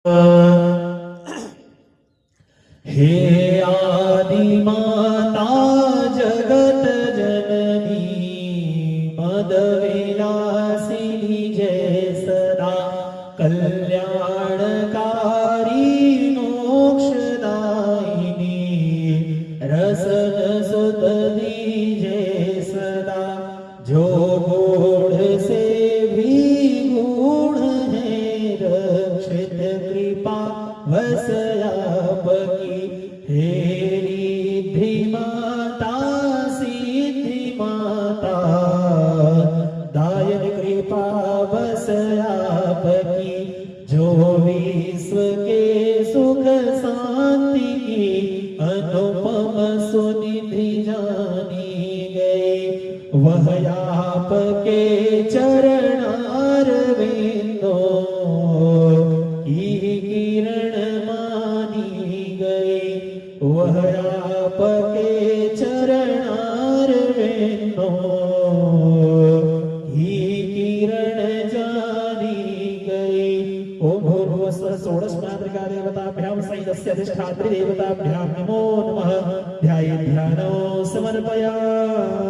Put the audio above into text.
हे आदि माता जगत जननी मद विलासिनी जय सदा कल्याणकारी मोक्षदायिनी रसन सुत दीजय सदा जो गूढ़ से भी गूढ़ है रक्षित कृपा वस आपकी हे रिद्धि माता सिद्धि माता दायन कृपा बस आपकी जो विश्व के सुख शांति की अनुपम सुनिधि जानी गई वह आपके चरणार बिंदों की किरण मानी गई वह आपके चरणार बिंदों की किरण जानी गई। ओम भूर्भुवस्सुः षोडश मातृका देवताभ्यां सहितस्य अधिष्ठात्री देवताभ्यां नमो नमः ध्याये ध्यानो समर्पयामि।